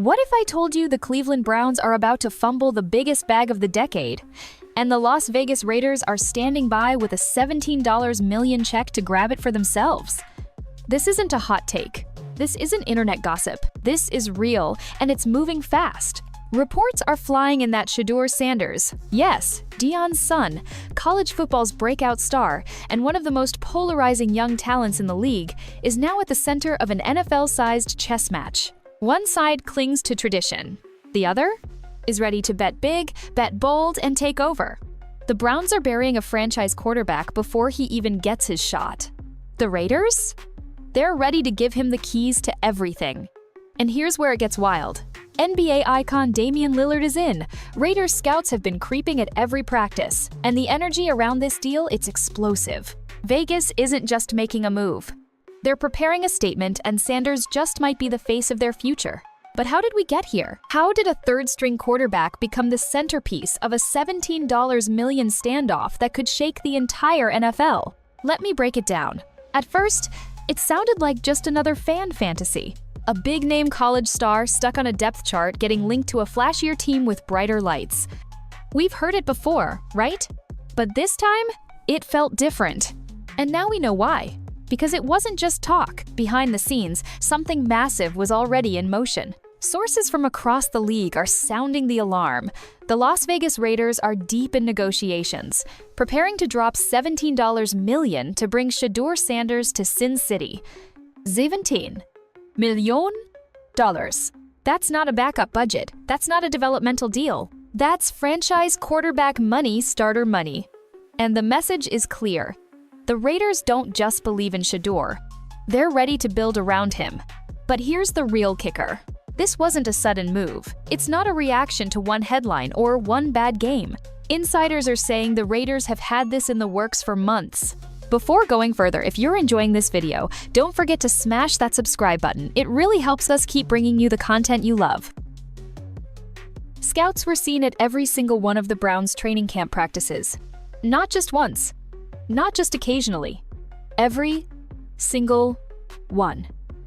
What if I told you the Cleveland Browns are about to fumble the biggest bag of the decade, and the Las Vegas Raiders are standing by with a $17 million check to grab it for themselves? This isn't a hot take. This isn't internet gossip. This is real, and it's moving fast. Reports are flying in that Shedeur Sanders, yes, Deion's son, college football's breakout star, and one of the most polarizing young talents in the league, is now at the center of an NFL-sized chess match. One side clings to tradition. The other is ready to bet big, bet bold, and take over. The Browns are burying a franchise quarterback before he even gets his shot. The Raiders? They're ready to give him the keys to everything. And here's where it gets wild. NBA icon Damian Lillard is in. Raiders scouts have been creeping at every practice, and the energy around this deal, it's explosive. Vegas isn't just making a move. They're preparing a statement, and Sanders just might be the face of their future. But how did we get here? How did a third-string quarterback become the centerpiece of a $17 million standoff that could shake the entire NFL? Let me break it down. At first, it sounded like just another fan fantasy. A big-name college star stuck on a depth chart getting linked to a flashier team with brighter lights. We've heard it before, right? But this time, it felt different. And now we know why. Because it wasn't just talk. Behind the scenes, something massive was already in motion. Sources from across the league are sounding the alarm. The Las Vegas Raiders are deep in negotiations, preparing to drop $17 million to bring Shadūr Sanders to Sin City. $17 million? That's not a backup budget. That's not a developmental deal. That's franchise quarterback money, starter money. And the message is clear. The Raiders don't just believe in Shedeur. They're ready to build around him. But here's the real kicker. This wasn't a sudden move. It's not a reaction to one headline or one bad game. Insiders are saying the Raiders have had this in the works for months. Before going further, if you're enjoying this video, don't forget to smash that subscribe button. It really helps us keep bringing you the content you love. Scouts were seen at every single one of the Browns' training camp practices. Not just once. Not just occasionally. Every single one.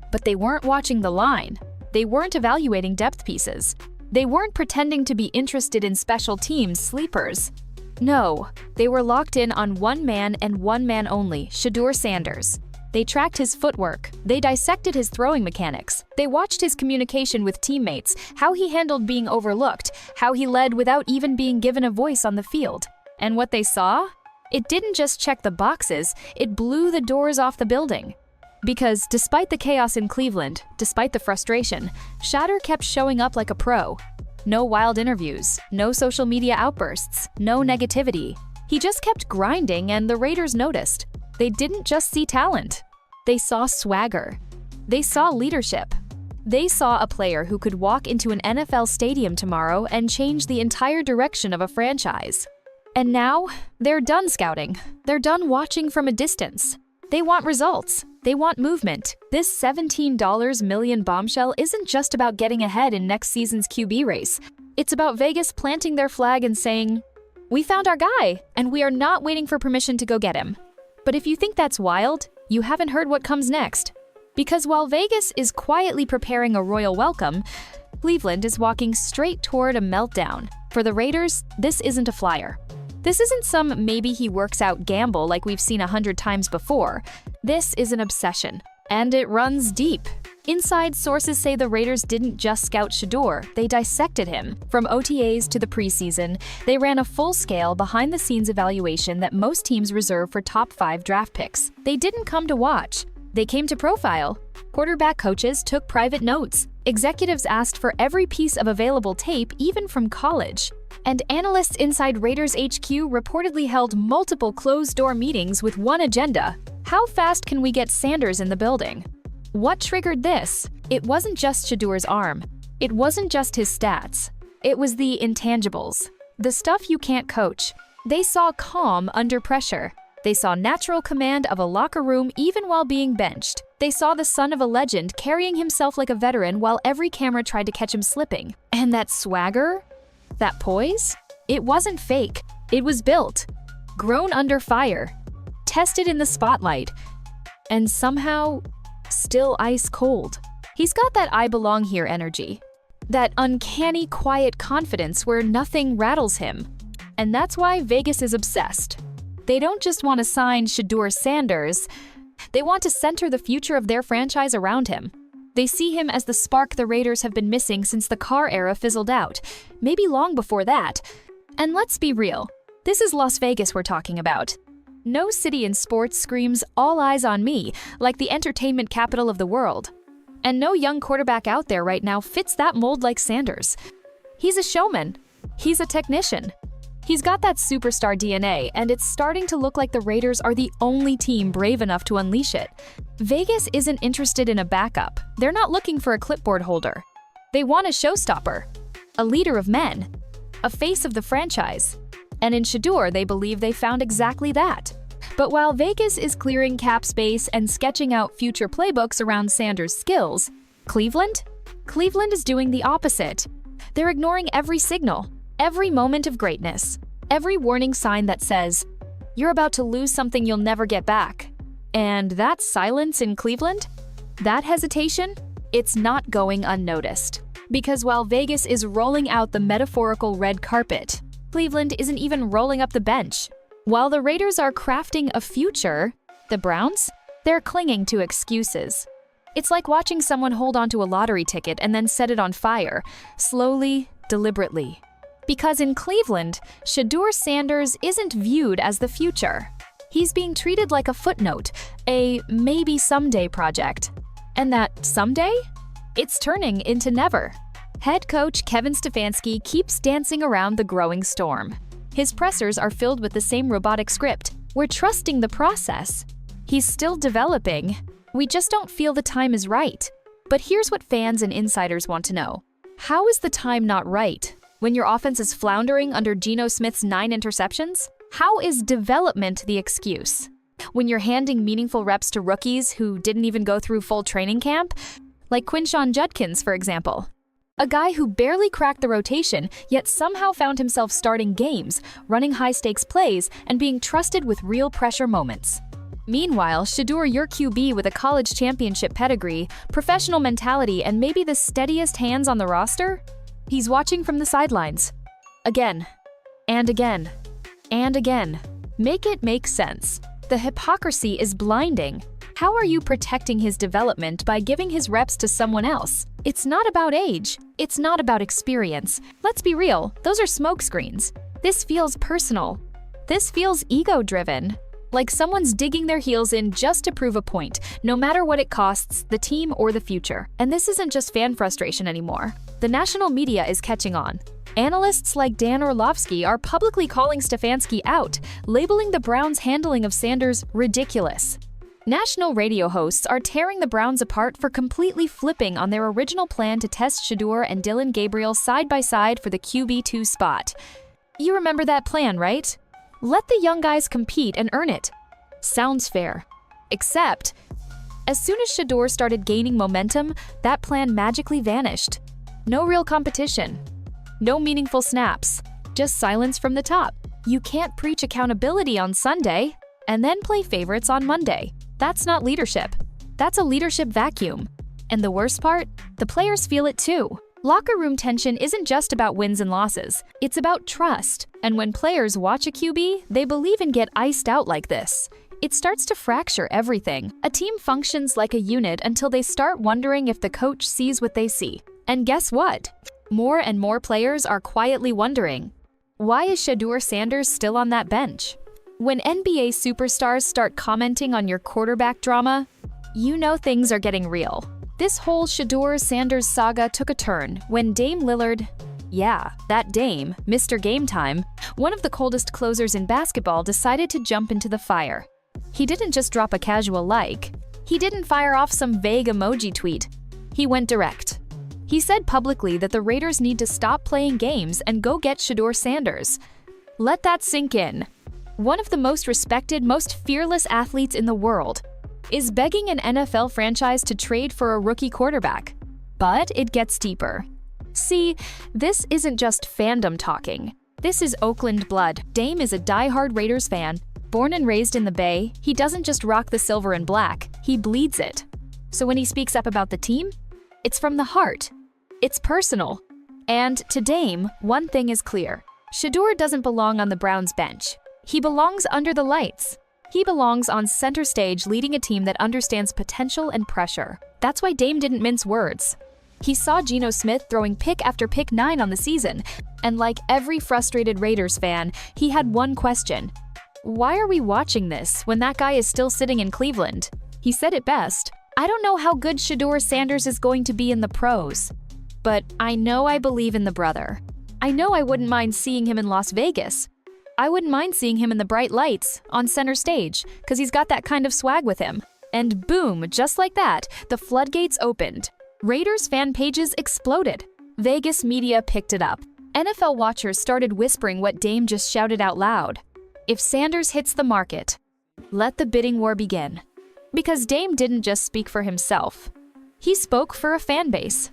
But they weren't watching the line. They weren't evaluating depth pieces. They weren't pretending to be interested in special teams sleepers. No, they were locked in on one man and one man only, Shedeur Sanders. They tracked his footwork. They dissected his throwing mechanics. They watched his communication with teammates, how he handled being overlooked, how he led without even being given a voice on the field. And what they saw? It didn't just check the boxes, it blew the doors off the building. Because despite the chaos in Cleveland, despite the frustration, Shedeur kept showing up like a pro. No wild interviews, no social media outbursts, no negativity. He just kept grinding, and the Raiders noticed. They didn't just see talent. They saw swagger. They saw leadership. They saw a player who could walk into an NFL stadium tomorrow and change the entire direction of a franchise. And now, they're done scouting. They're done watching from a distance. They want results. They want movement. This $17 million bombshell isn't just about getting ahead in next season's QB race. It's about Vegas planting their flag and saying, "We found our guy, and we are not waiting for permission to go get him." But if you think that's wild, you haven't heard what comes next. Because while Vegas is quietly preparing a royal welcome, Cleveland is walking straight toward a meltdown. For the Raiders, this isn't a flyer. This isn't some maybe he works out gamble like we've seen 100 times before. This is an obsession, and it runs deep. Inside sources say the Raiders didn't just scout Shedeur, they dissected him. From OTAs to the preseason, they ran a full-scale, behind-the-scenes evaluation that most teams reserve for top 5 draft picks. They didn't come to watch. They came to profile. Quarterback coaches took private notes. Executives asked for every piece of available tape, even from college. And analysts inside Raiders HQ reportedly held multiple closed-door meetings with one agenda. How fast can we get Sanders in the building? What triggered this? It wasn't just Shedeur's arm. It wasn't just his stats. It was the intangibles. The stuff you can't coach. They saw calm under pressure. They saw natural command of a locker room even while being benched. They saw the son of a legend carrying himself like a veteran while every camera tried to catch him slipping. And that swagger? That poise? It wasn't fake. It was built. Grown under fire. Tested in the spotlight. And somehow, still ice cold. He's got that I belong here energy. That uncanny, quiet confidence where nothing rattles him. And that's why Vegas is obsessed. They don't just want to sign Shadūr Sanders, they want to center the future of their franchise around him. They see him as the spark the Raiders have been missing since the Carr era fizzled out, maybe long before that. And let's be real, this is Las Vegas we're talking about. No city in sports screams "all eyes on me" like the entertainment capital of the world. And no young quarterback out there right now fits that mold like Sanders. He's a showman. He's a technician. He's got that superstar DNA, and it's starting to look like the Raiders are the only team brave enough to unleash it. Vegas isn't interested in a backup. They're not looking for a clipboard holder. They want a showstopper, a leader of men, a face of the franchise. And in Shedeur, they believe they found exactly that. But while Vegas is clearing cap space and sketching out future playbooks around Sanders' skills, Cleveland is doing the opposite. They're ignoring every signal, every moment of greatness, every warning sign that says, "You're about to lose something you'll never get back." And that silence in Cleveland, that hesitation, it's not going unnoticed. Because while Vegas is rolling out the metaphorical red carpet, Cleveland isn't even rolling up the bench. While the Raiders are crafting a future, the Browns, they're clinging to excuses. It's like watching someone hold onto a lottery ticket and then set it on fire, slowly, deliberately. Because in Cleveland, Shadūr Sanders isn't viewed as the future. He's being treated like a footnote, a maybe someday project. And that someday? It's turning into never. Head coach Kevin Stefanski keeps dancing around the growing storm. His pressers are filled with the same robotic script. "We're trusting the process. He's still developing. We just don't feel the time is right." But here's what fans and insiders want to know. How is the time not right? When your offense is floundering under Geno Smith's 9 interceptions? How is development the excuse? When you're handing meaningful reps to rookies who didn't even go through full training camp? Like Quinshon Judkins, for example. A guy who barely cracked the rotation, yet somehow found himself starting games, running high-stakes plays, and being trusted with real pressure moments. Meanwhile, Shedeur, your QB with a college championship pedigree, professional mentality, and maybe the steadiest hands on the roster? He's watching from the sidelines. Again, and again, and again. Make it make sense. The hypocrisy is blinding. How are you protecting his development by giving his reps to someone else? It's not about age. It's not about experience. Let's be real, those are smokescreens. This feels personal. This feels ego-driven. Like someone's digging their heels in just to prove a point, no matter what it costs, the team or the future. And this isn't just fan frustration anymore. The national media is catching on. Analysts like Dan Orlovsky are publicly calling Stefanski out, labeling the Browns' handling of Sanders ridiculous. National radio hosts are tearing the Browns apart for completely flipping on their original plan to test Shedeur and Dillon Gabriel side by side for the QB2 spot. You remember that plan, right? Let the young guys compete and earn it. Sounds fair. Except, as soon as Shedeur started gaining momentum, that plan magically vanished. No real competition. No meaningful snaps. Just silence from the top. You can't preach accountability on Sunday and then play favorites on Monday. That's not leadership. That's a leadership vacuum. And the worst part? The players feel it too. Locker room tension isn't just about wins and losses. It's about trust. And when players watch a QB, they believe and get iced out like this. It starts to fracture everything. A team functions like a unit until they start wondering if the coach sees what they see. And guess what? More and more players are quietly wondering, why is Shadūr Sanders still on that bench? When NBA superstars start commenting on your quarterback drama, you know things are getting real. This whole Shedeur Sanders saga took a turn when Dame Lillard, yeah, that Dame, Mr. Game Time, one of the coldest closers in basketball, decided to jump into the fire. He didn't just drop a casual like. He didn't fire off some vague emoji tweet. He went direct. He said publicly that the Raiders need to stop playing games and go get Shedeur Sanders. Let that sink in. One of the most respected, most fearless athletes in the world is begging an NFL franchise to trade for a rookie quarterback. But it gets deeper. See, this isn't just fandom talking. This is Oakland blood. Dame is a diehard Raiders fan. Born and raised in the Bay, he doesn't just rock the silver and black, he bleeds it. So when he speaks up about the team, it's from the heart. It's personal. And to Dame, one thing is clear. Shedeur doesn't belong on the Browns bench. He belongs under the lights. He belongs on center stage leading a team that understands potential and pressure. That's why Dame didn't mince words. He saw Geno Smith throwing pick after pick 9 on the season, and like every frustrated Raiders fan, he had one question. Why are we watching this when that guy is still sitting in Cleveland? He said it best. I don't know how good Shadūr Sanders is going to be in the pros, but I know I believe in the brother. I know I wouldn't mind seeing him in Las Vegas. I wouldn't mind seeing him in the bright lights, on center stage, because he's got that kind of swag with him. And boom, just like that, the floodgates opened. Raiders fan pages exploded. Vegas media picked it up. NFL watchers started whispering what Dame just shouted out loud. If Sanders hits the market, let the bidding war begin. Because Dame didn't just speak for himself. He spoke for a fan base.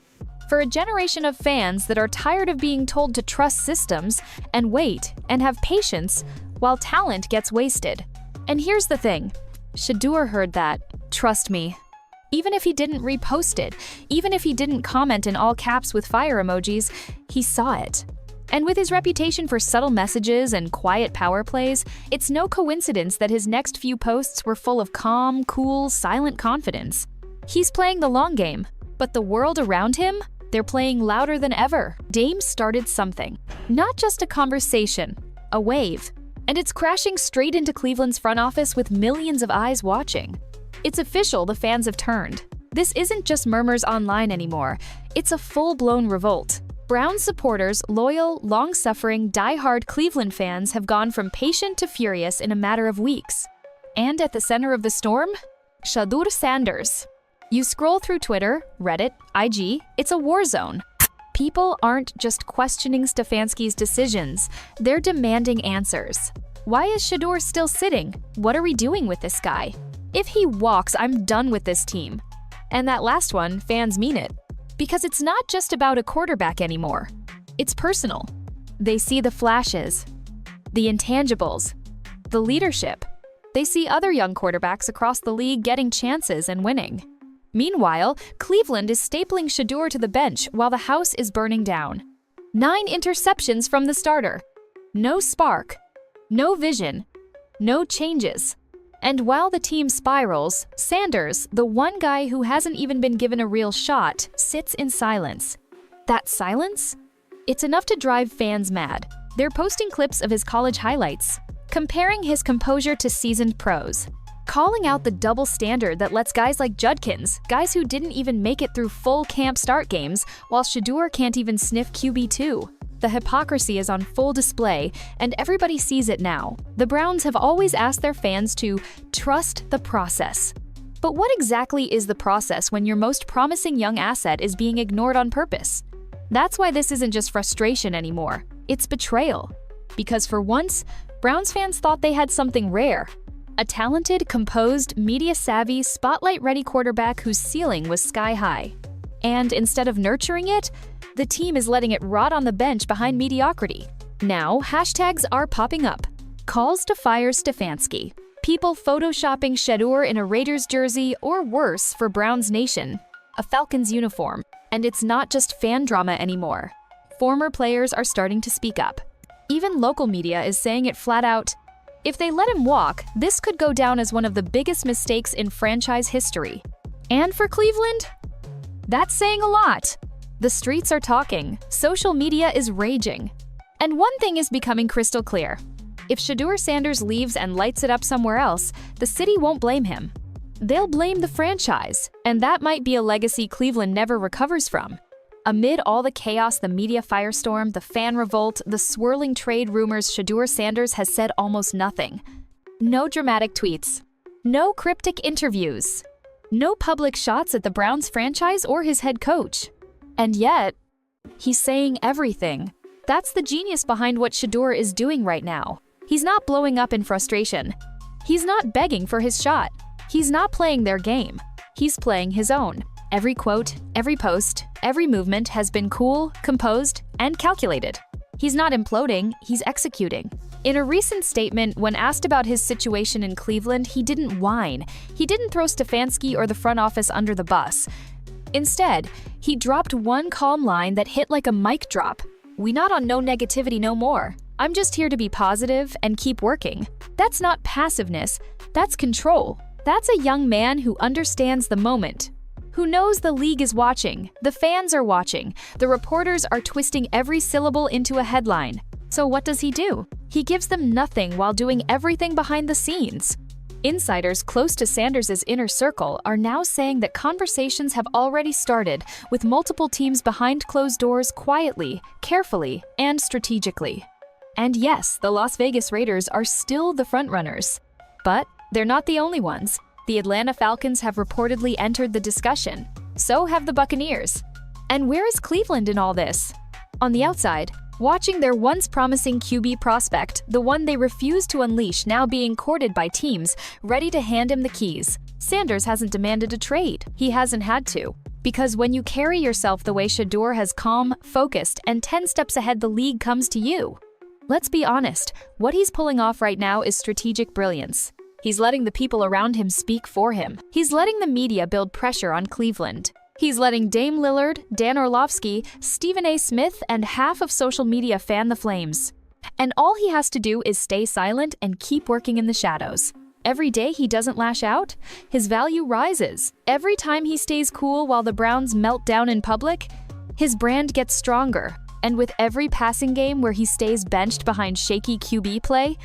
For a generation of fans that are tired of being told to trust systems and wait and have patience while talent gets wasted. And here's the thing. Shedeur heard that. Trust me. Even if he didn't repost it, even if he didn't comment in all caps with fire emojis, he saw it. And with his reputation for subtle messages and quiet power plays, it's no coincidence that his next few posts were full of calm, cool, silent confidence. He's playing the long game, but the world around him, they're playing louder than ever. Dame started something. Not just a conversation, a wave. And it's crashing straight into Cleveland's front office with millions of eyes watching. It's official, the fans have turned. This isn't just murmurs online anymore. It's a full-blown revolt. Browns supporters, loyal, long-suffering, die-hard Cleveland fans have gone from patient to furious in a matter of weeks. And at the center of the storm? Shadūr Sanders. You scroll through Twitter, Reddit, IG, it's a war zone. People aren't just questioning Stefanski's decisions, they're demanding answers. Why is Shedeur still sitting? What are we doing with this guy? If he walks, I'm done with this team. And that last one, fans mean it. Because it's not just about a quarterback anymore. It's personal. They see the flashes, the intangibles, the leadership. They see other young quarterbacks across the league getting chances and winning. Meanwhile, Cleveland is stapling Shedeur to the bench while the house is burning down. 9 interceptions from the starter. No spark. No vision. No changes. And while the team spirals, Sanders, the one guy who hasn't even been given a real shot, sits in silence. That silence? It's enough to drive fans mad. They're posting clips of his college highlights, comparing his composure to seasoned pros, calling out the double standard that lets guys like Judkins, guys who didn't even make it through full camp start games, while Shedeur can't even sniff QB2. The hypocrisy is on full display, and everybody sees it now. The Browns have always asked their fans to trust the process. But what exactly is the process when your most promising young asset is being ignored on purpose? That's why this isn't just frustration anymore. It's betrayal. Because for once, Browns fans thought they had something rare. A talented, composed, media-savvy, spotlight-ready quarterback whose ceiling was sky-high. And instead of nurturing it, the team is letting it rot on the bench behind mediocrity. Now, hashtags are popping up. Calls to fire Stefanski. People photoshopping Shedeur in a Raiders jersey, or worse for Browns Nation, a Falcons uniform. And it's not just fan drama anymore. Former players are starting to speak up. Even local media is saying it flat out. If they let him walk, this could go down as one of the biggest mistakes in franchise history. And for Cleveland? That's saying a lot. The streets are talking, social media is raging. And one thing is becoming crystal clear. If Shadūr Sanders leaves and lights it up somewhere else, the city won't blame him. They'll blame the franchise, and that might be a legacy Cleveland never recovers from. Amid all the chaos, the media firestorm, the fan revolt, the swirling trade rumors, Shadūr Sanders has said almost nothing. No dramatic tweets. No cryptic interviews. No public shots at the Browns franchise or his head coach. And yet, he's saying everything. That's the genius behind what Shedeur is doing right now. He's not blowing up in frustration. He's not begging for his shot. He's not playing their game. He's playing his own. Every quote, every post, every movement has been cool, composed, and calculated. He's not imploding, he's executing. In a recent statement, when asked about his situation in Cleveland, he didn't whine. He didn't throw Stefanski or the front office under the bus. Instead, he dropped one calm line that hit like a mic drop. "We not on no negativity no more. I'm just here to be positive and keep working." That's not passiveness, that's control. That's a young man who understands the moment, who knows the league is watching, the fans are watching, the reporters are twisting every syllable into a headline. So what does he do? He gives them nothing while doing everything behind the scenes. Insiders close to Sanders' inner circle are now saying that conversations have already started, with multiple teams behind closed doors quietly, carefully, and strategically. And yes, the Las Vegas Raiders are still the frontrunners. But they're not the only ones. The Atlanta Falcons have reportedly entered the discussion. So have the Buccaneers. And where is Cleveland in all this? On the outside, watching their once promising QB prospect, the one they refused to unleash, now being courted by teams ready to hand him the keys. Sanders hasn't demanded a trade. He hasn't had to. Because when you carry yourself the way Shedeur has, calm, focused, and 10 steps ahead, the league comes to you. Let's be honest, what he's pulling off right now is strategic brilliance. He's letting the people around him speak for him. He's letting the media build pressure on Cleveland. He's letting Dame Lillard, Dan Orlovsky, Stephen A. Smith, and half of social media fan the flames. And all he has to do is stay silent and keep working in the shadows. Every day he doesn't lash out, his value rises. Every time he stays cool while the Browns melt down in public, his brand gets stronger. And with every passing game where he stays benched behind shaky QB play,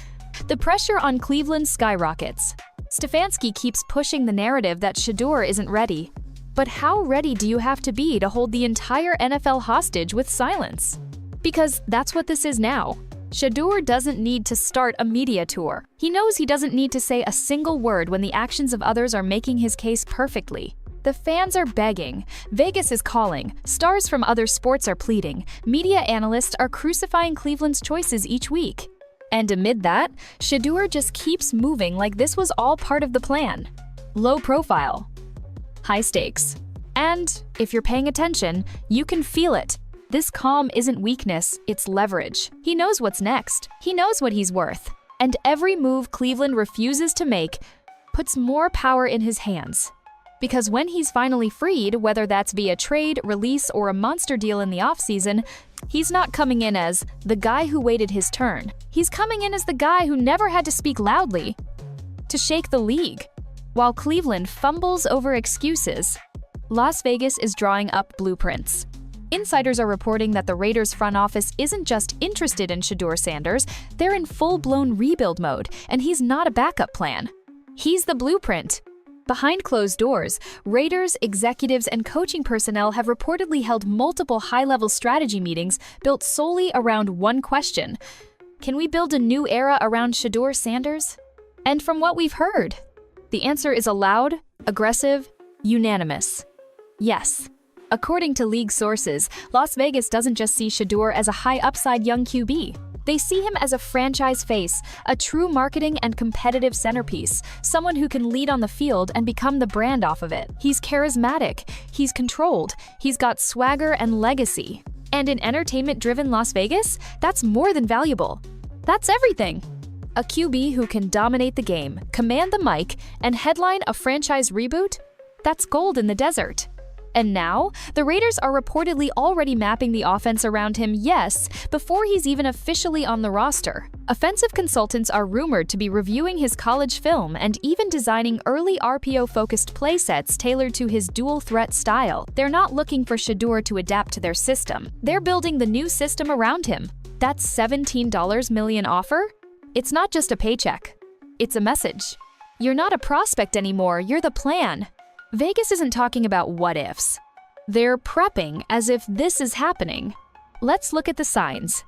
the pressure on Cleveland skyrockets. Stefanski keeps pushing the narrative that Shedeur isn't ready. But how ready do you have to be to hold the entire NFL hostage with silence? Because that's what this is now. Shedeur doesn't need to start a media tour. He knows he doesn't need to say a single word when the actions of others are making his case perfectly. The fans are begging, Vegas is calling, stars from other sports are pleading, media analysts are crucifying Cleveland's choices each week. And amid that, Shedeur just keeps moving like this was all part of the plan. Low profile, high stakes. And if you're paying attention, you can feel it. This calm isn't weakness, it's leverage. He knows what's next. He knows what he's worth. And every move Cleveland refuses to make puts more power in his hands. Because when he's finally freed, whether that's via trade, release, or a monster deal in the offseason, he's not coming in as the guy who waited his turn. He's coming in as the guy who never had to speak loudly to shake the league. While Cleveland fumbles over excuses, Las Vegas is drawing up blueprints. Insiders are reporting that the Raiders front office isn't just interested in Shadūr Sanders, they're in full-blown rebuild mode, and he's not a backup plan. He's the blueprint. Behind closed doors, Raiders, executives, and coaching personnel have reportedly held multiple high-level strategy meetings built solely around one question: can we build a new era around Shadūr Sanders? And from what we've heard, the answer is a loud, aggressive, unanimous yes. According to league sources, Las Vegas doesn't just see Shedeur as a high-upside young QB. They see him as a franchise face, a true marketing and competitive centerpiece, someone who can lead on the field and become the brand off of it. He's charismatic, he's controlled, he's got swagger and legacy. And in entertainment-driven Las Vegas, that's more than valuable. That's everything. A QB who can dominate the game, command the mic, and headline a franchise reboot? That's gold in the desert. And now, the Raiders are reportedly already mapping the offense around him, yes, before he's even officially on the roster. Offensive consultants are rumored to be reviewing his college film and even designing early RPO-focused playsets tailored to his dual-threat style. They're not looking for Shedeur to adapt to their system. They're building the new system around him. That $17 million offer? It's not just a paycheck. It's a message. You're not a prospect anymore, you're the plan. Vegas isn't talking about what-ifs. They're prepping as if this is happening. Let's look at the signs.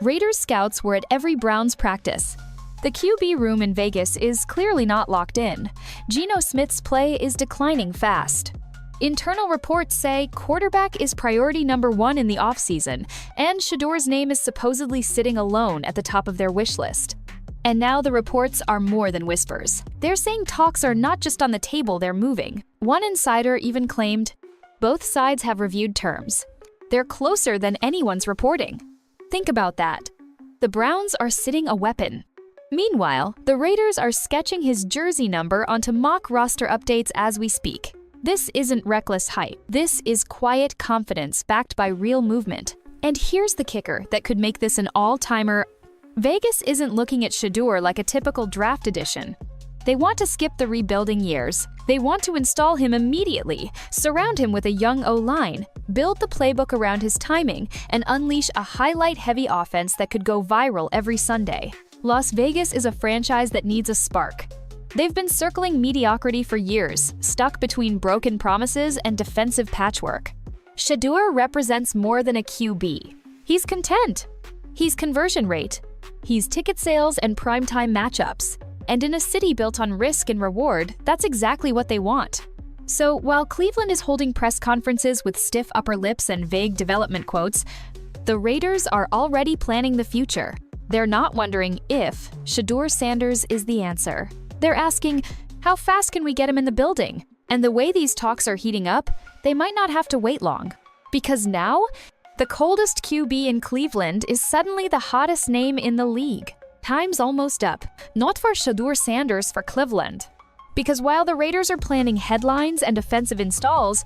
Raiders scouts were at every Browns practice. The QB room in Vegas is clearly not locked in. Geno Smith's play is declining fast. Internal reports say quarterback is priority number 1 in the offseason, and Shadeur's name is supposedly sitting alone at the top of their wish list. And now the reports are more than whispers. They're saying talks are not just on the table, they're moving. One insider even claimed, both sides have reviewed terms. They're closer than anyone's reporting. Think about that. The Browns are sitting a weapon. Meanwhile, the Raiders are sketching his jersey number onto mock roster updates as we speak. This isn't reckless hype. This is quiet confidence backed by real movement. And here's the kicker that could make this an all-timer. Vegas isn't looking at Shedeur like a typical draft edition. They want to skip the rebuilding years. They want to install him immediately, surround him with a young O-line, build the playbook around his timing, and unleash a highlight-heavy offense that could go viral every Sunday. Las Vegas is a franchise that needs a spark. They've been circling mediocrity for years, stuck between broken promises and defensive patchwork. Shedeur represents more than a QB. He's content. He's conversion rate. He's ticket sales and primetime matchups. And in a city built on risk and reward, that's exactly what they want. So while Cleveland is holding press conferences with stiff upper lips and vague development quotes, the Raiders are already planning the future. They're not wondering if Shadūr Sanders is the answer. They're asking, how fast can we get him in the building? And the way these talks are heating up, they might not have to wait long. Because now, the coldest QB in Cleveland is suddenly the hottest name in the league. Time's almost up, not for Shadūr Sanders for Cleveland. Because while the Raiders are planning headlines and offensive installs,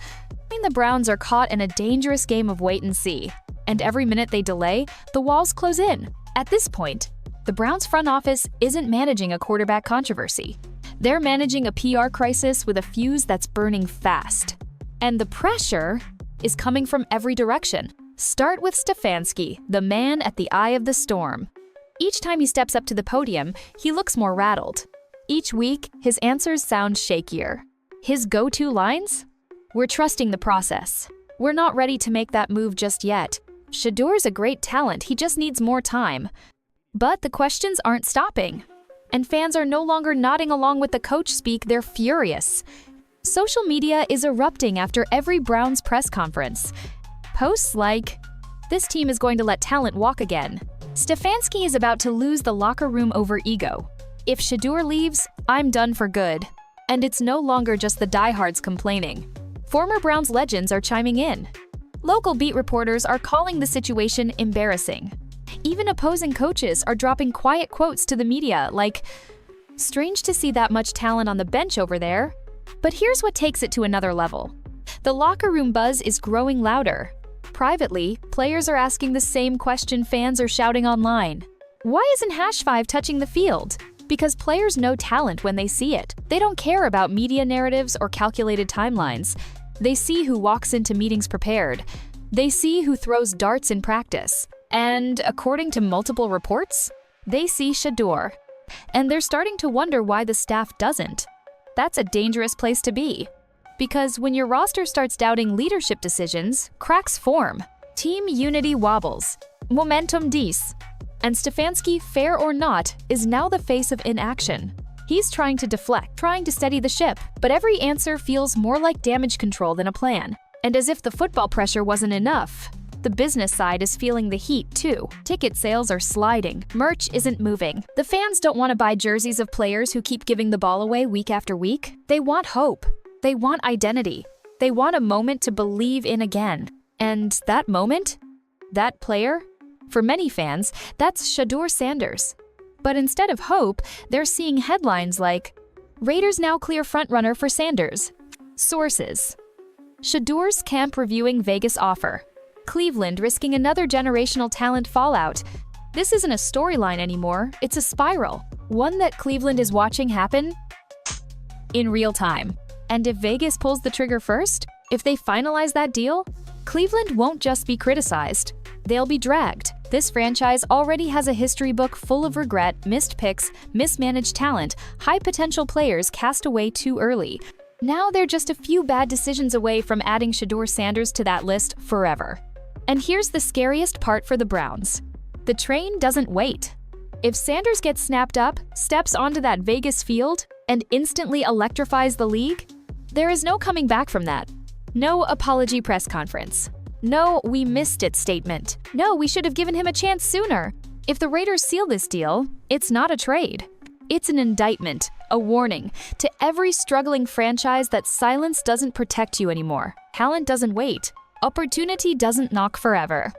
the Browns are caught in a dangerous game of wait and see. And every minute they delay, the walls close in. At this point, the Browns front office isn't managing a quarterback controversy. They're managing a PR crisis with a fuse that's burning fast. And the pressure is coming from every direction. Start with Stefanski, the man at the eye of the storm. Each time he steps up to the podium, he looks more rattled. Each week, his answers sound shakier. His go-to lines? We're trusting the process. We're not ready to make that move just yet. Shedeur's a great talent, he just needs more time. But the questions aren't stopping. And fans are no longer nodding along with the coach speak, they're furious. Social media is erupting after every Browns press conference. Posts like, "This team is going to let talent walk again." Stefanski is about to lose the locker room over ego. If Shedeur leaves, I'm done for good. And it's no longer just the diehards complaining. Former Browns legends are chiming in. Local beat reporters are calling the situation embarrassing. Even opposing coaches are dropping quiet quotes to the media like, "Strange to see that much talent on the bench over there." But here's what takes it to another level. The locker room buzz is growing louder. Privately, players are asking the same question fans are shouting online. Why isn't #5 touching the field? Because players know talent when they see it. They don't care about media narratives or calculated timelines. They see who walks into meetings prepared. They see who throws darts in practice. And according to multiple reports, they see Shedeur. And they're starting to wonder why the staff doesn't. That's a dangerous place to be. Because when your roster starts doubting leadership decisions, cracks form. Team unity wobbles. Momentum dis. And Stefanski, fair or not, is now the face of inaction. He's trying to deflect, trying to steady the ship, but every answer feels more like damage control than a plan. And as if the football pressure wasn't enough, the business side is feeling the heat too. Ticket sales are sliding. Merch isn't moving. The fans don't want to buy jerseys of players who keep giving the ball away week after week. They want hope. They want identity. They want a moment to believe in again. And that moment? That player? For many fans, that's Shadūr Sanders. But instead of hope, they're seeing headlines like, "Raiders now clear frontrunner for Sanders." Sources: Shedeur's camp reviewing Vegas offer. Cleveland risking another generational talent fallout. This isn't a storyline anymore, it's a spiral. One that Cleveland is watching happen in real time. And if Vegas pulls the trigger first, if they finalize that deal, Cleveland won't just be criticized. They'll be dragged. This franchise already has a history book full of regret, missed picks, mismanaged talent, high-potential players cast away too early. Now they're just a few bad decisions away from adding Shadūr Sanders to that list forever. And here's the scariest part for the Browns. The train doesn't wait. If Sanders gets snapped up, steps onto that Vegas field, and instantly electrifies the league, there is no coming back from that. No apology press conference. No, we missed it statement. No, we should have given him a chance sooner. If the Raiders seal this deal, it's not a trade. It's an indictment, a warning to every struggling franchise that silence doesn't protect you anymore. Talent doesn't wait. Opportunity doesn't knock forever.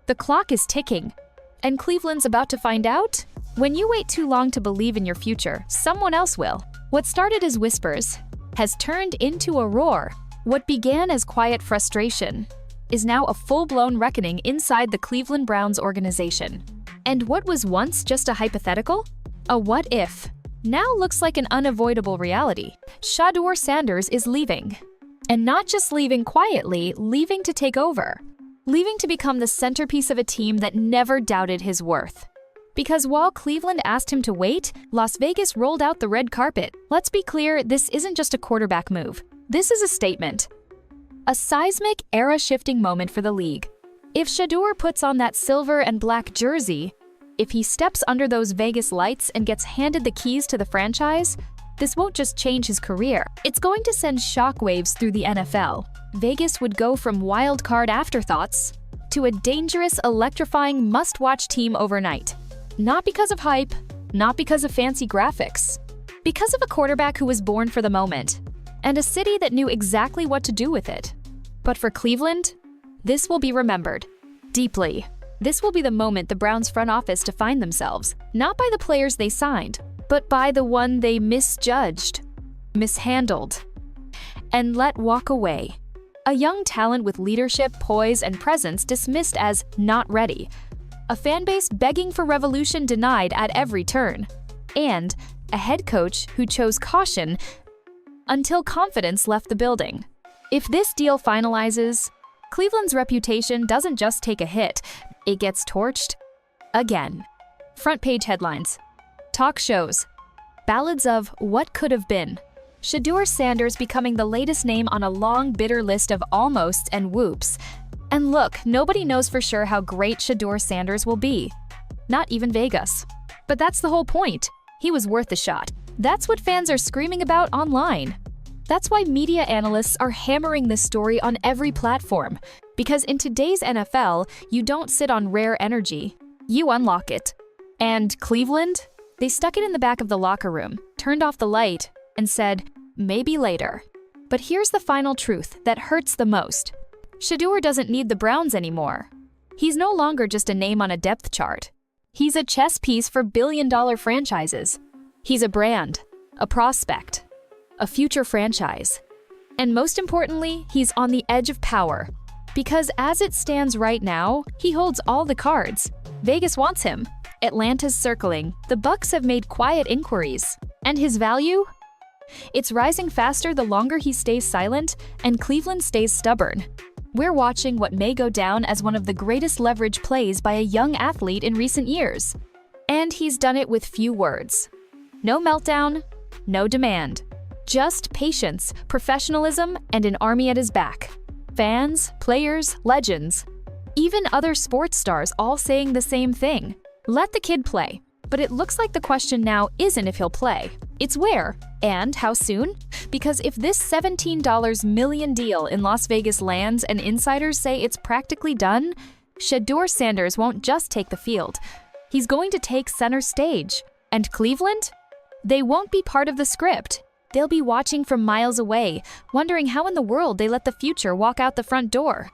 The clock is ticking. And Cleveland's about to find out? When you wait too long to believe in your future, someone else will. What started as whispers has turned into a roar. What began as quiet frustration is now a full-blown reckoning inside the Cleveland Browns organization. And what was once just a hypothetical, a what-if, now looks like an unavoidable reality. Shadūr Sanders is leaving. And not just leaving quietly, leaving to take over. Leaving to become the centerpiece of a team that never doubted his worth. Because while Cleveland asked him to wait, Las Vegas rolled out the red carpet. Let's be clear, this isn't just a quarterback move. This is a statement. A seismic, era-shifting moment for the league. If Shedeur puts on that silver and black jersey, if he steps under those Vegas lights and gets handed the keys to the franchise, this won't just change his career. It's going to send shockwaves through the NFL. Vegas would go from wild card afterthoughts to a dangerous, electrifying, must-watch team overnight. Not because of hype, not because of fancy graphics, because of a quarterback who was born for the moment, and a city that knew exactly what to do with it. But for Cleveland, this will be remembered deeply. This will be the moment the Browns front office defined themselves, not by the players they signed, but by the one they misjudged, mishandled, and let walk away. A young talent with leadership, poise, and presence dismissed as not ready. A fanbase begging for revolution denied at every turn. And a head coach who chose caution until confidence left the building. If this deal finalizes, Cleveland's reputation doesn't just take a hit, it gets torched again. Front page headlines, talk shows, ballads of what could have been. Shadūr Sanders becoming the latest name on a long, bitter list of almosts and whoops. And look, nobody knows for sure how great Shedeur Sanders will be. Not even Vegas. But that's the whole point. He was worth the shot. That's what fans are screaming about online. That's why media analysts are hammering this story on every platform. Because in today's NFL, you don't sit on rare energy. You unlock it. And Cleveland? They stuck it in the back of the locker room, turned off the light, and said, maybe later. But here's the final truth that hurts the most. Shedeur doesn't need the Browns anymore. He's no longer just a name on a depth chart. He's a chess piece for billion-dollar franchises. He's a brand, a prospect, a future franchise. And most importantly, he's on the edge of power. Because as it stands right now, he holds all the cards. Vegas wants him. Atlanta's circling. The Bucks have made quiet inquiries. And his value? It's rising faster the longer he stays silent, and Cleveland stays stubborn. We're watching what may go down as one of the greatest leverage plays by a young athlete in recent years. And he's done it with few words. No meltdown, no demand. Just patience, professionalism, and an army at his back. Fans, players, legends. Even other sports stars all saying the same thing. Let the kid play. But it looks like the question now isn't if he'll play. It's where, and how soon? Because if this $17 million deal in Las Vegas lands and insiders say it's practically done, Shedeur Sanders won't just take the field. He's going to take center stage. And Cleveland? They won't be part of the script. They'll be watching from miles away, wondering how in the world they let the future walk out the front door.